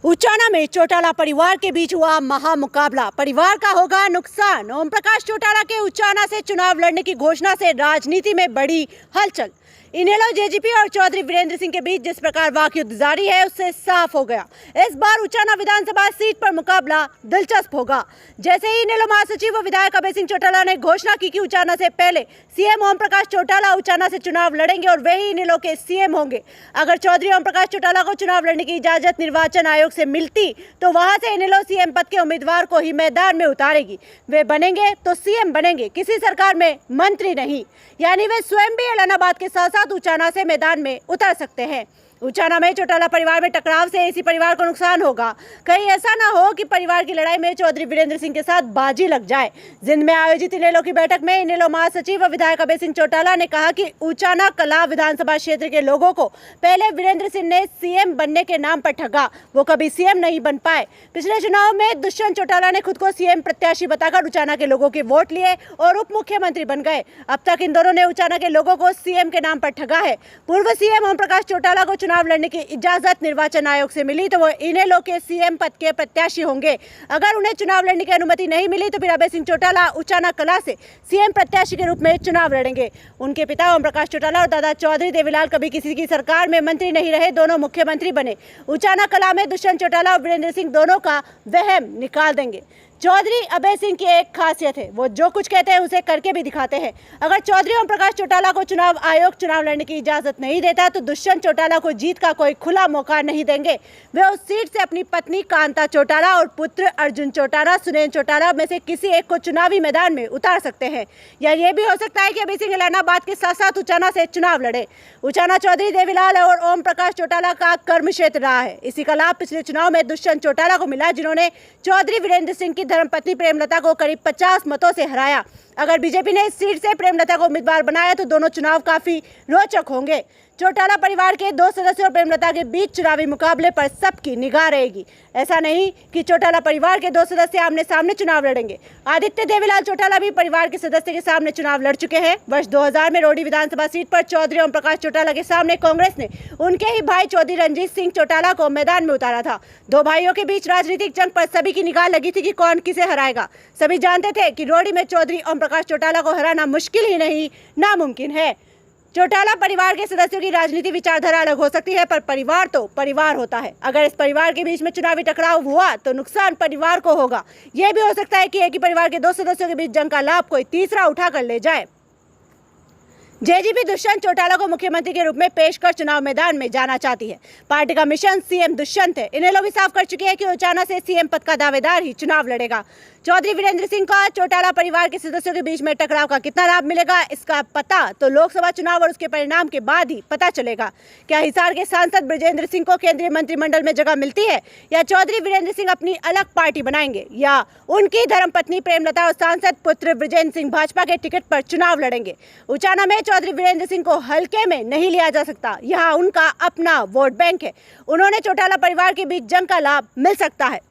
उचाना में चौटाला परिवार के बीच हुआ महामुकाबला। परिवार का होगा नुकसान। ओम प्रकाश चौटाला के उचाना से चुनाव लड़ने की घोषणा से राजनीति में बड़ी हलचल। इनेलो जेजेपी और चौधरी वीरेंद्र सिंह के बीच जिस प्रकार वाकयुद्ध जारी है उससे साफ हो गया, इस बार उचाना विधानसभा सीट पर मुकाबला दिलचस्प होगा। जैसे ही इनेलो महासचिव व विधायक अभय सिंह चौटाला ने घोषणा की कि उचाना से पहले सीएम ओम प्रकाश चौटाला उचाना से चुनाव लड़ेंगे और वे ही इनेलो के सीएम होंगे। अगर चौधरी ओम प्रकाश चौटाला को चुनाव लड़ने की इजाजत निर्वाचन आयोग से मिलती तो वहां से इनेलो सीएम पद के उम्मीदवार को ही मैदान में उतारेगी। वे बनेंगे तो सीएम बनेंगे, किसी सरकार में मंत्री नहीं। यानी वे स्वयं भी एलनाबाद के साथ साथ उचाना से मैदान में उतर सकते हैं। उचाना में चौटाला परिवार में टकराव से इसी परिवार को नुकसान होगा। कहीं ऐसा ना हो कि परिवार की लड़ाई में चौधरी वीरेंद्र सिंह के साथ बाजी लग जाए। जिंद में आयोजित इनेलो की बैठक में इनेलो महासचिव व विधायक अभय सिंह चौटाला ने कहा कि उचाना कला विधानसभा क्षेत्र के लोगों को पहले वीरेंद्र सिंह ने सीएम बनने के नाम पर ठगा, वो कभी सीएम नहीं बन पाए। पिछले चुनाव में दुष्यंत चौटाला ने खुद को सीएम प्रत्याशी बताकर उचाना के लोगों के वोट लिए और उप मुख्यमंत्री बन गए। अब तक इन दोनों ने उचाना के लोगों को सीएम के नाम पर ठगा है। पूर्व सीएम ओम प्रकाश चौटाला को चुनाव लड़ने की इजाजत निर्वाचन आयोग से मिली तो वो इनेलो के सीएम पद के प्रत्याशी होंगे। अगर उन्हें चुनाव लड़ने की अनुमति नहीं मिली तो फिर अभय सिंह चौटाला उचाना कला से सीएम प्रत्याशी के रूप में चुनाव लड़ेंगे। उनके पिता ओम प्रकाश चौटाला और दादा चौधरी देवीलाल कभी किसी की सरकार में मंत्री नहीं रहे, दोनों मुख्यमंत्री बने। उचाना कला में दुष्यंत चौटाला और वीरेंद्र सिंह दोनों का वहम निकाल देंगे। चौधरी अभय सिंह की एक खासियत है, वो जो कुछ कहते हैं उसे करके भी दिखाते हैं। अगर चौधरी ओम प्रकाश चौटाला को चुनाव आयोग चुनाव लड़ने की इजाजत नहीं देता तो दुष्यंत चौटाला को जीत का कोई खुला मौका नहीं देंगे। वे उस सीट से अपनी पत्नी कांता चौटाला और पुत्र अर्जुन चौटाला, सुरेंद्र चौटाला में से किसी एक को चुनावी मैदान में उतार सकते हैं। या ये भी हो सकता है कि अभय सिंह एलनाबाद के साथ साथ उचाना से चुनाव लड़े। उचाना चौधरी देवीलाल और ओम प्रकाश चौटाला का कर्म क्षेत्र रहा है। इसी का लाभ पिछले चुनाव में दुष्यंत चौटाला को मिला, जिन्होंने चौधरी वीरेंद्र सिंह की धर्मपत्नी प्रेमलता को करीब 50 मतों से हराया। अगर बीजेपी ने इस सीट से प्रेमलता को उम्मीदवार बनाया तो दोनों चुनाव काफी रोचक होंगे। चौटाला परिवार के 2 सदस्यों और प्रेमलता के बीच चुनावी मुकाबले पर सबकी निगाह रहेगी। ऐसा नहीं कि चौटाला परिवार के 2 सदस्य आमने सामने चुनाव लड़ेंगे। आदित्य देवीलाल चौटाला भी परिवार के सदस्य के सामने चुनाव लड़ चुके हैं। वर्ष 2000 में रोडी विधानसभा सीट पर चौधरी ओम प्रकाश चौटाला के सामने कांग्रेस ने उनके ही भाई चौधरी रंजीत सिंह चौटाला को मैदान में उतारा था। दो भाइयों के बीच राजनीतिक जंग पर सभी की निगाह लगी थी कि कौन किसे हराएगा। सभी जानते थे कि रोडी में चौधरी ओम प्रकाश चौटाला को हराना मुश्किल ही नहीं, नामुमकिन है। चौटाला परिवार के सदस्यों की राजनीति विचारधारा अलग हो सकती है, पर परिवार तो परिवार होता है। अगर इस परिवार के बीच में चुनावी टकराव हुआ तो नुकसान परिवार को होगा। यह भी हो सकता है कि एक ही परिवार के 2 सदस्यों के बीच जंग का लाभ कोई तीसरा उठा कर ले जाए। जेजेपी दुष्यंत चौटाला को मुख्यमंत्री के रूप में पेश कर चुनाव मैदान में जाना चाहती है। पार्टी का मिशन सीएम दुष्यंत है। इनेलो भी साफ कर चुकी है कि उचाना से सीएम पद का दावेदार ही चुनाव लड़ेगा। चौधरी वीरेंद्र सिंह का चौटाला परिवार के सदस्यों के बीच में टकराव का कितना लाभ मिलेगा, इसका पता तो लोकसभा चुनाव और उसके परिणाम के बाद ही पता चलेगा। क्या हिसार के सांसद ब्रजेंद्र सिंह को केंद्रीय मंत्रिमंडल में जगह मिलती है, या चौधरी वीरेंद्र सिंह अपनी अलग पार्टी बनाएंगे, या उनकी धर्मपत्नी प्रेमलता और सांसद पुत्र ब्रजेंद्र सिंह भाजपा के टिकट पर चुनाव लड़ेंगे। उचाना में चौधरी वीरेंद्र सिंह को हल्के में नहीं लिया जा सकता। यहाँ उनका अपना वोट बैंक है। उन्होंने चौटाला परिवार के बीच जंग का लाभ मिल सकता है।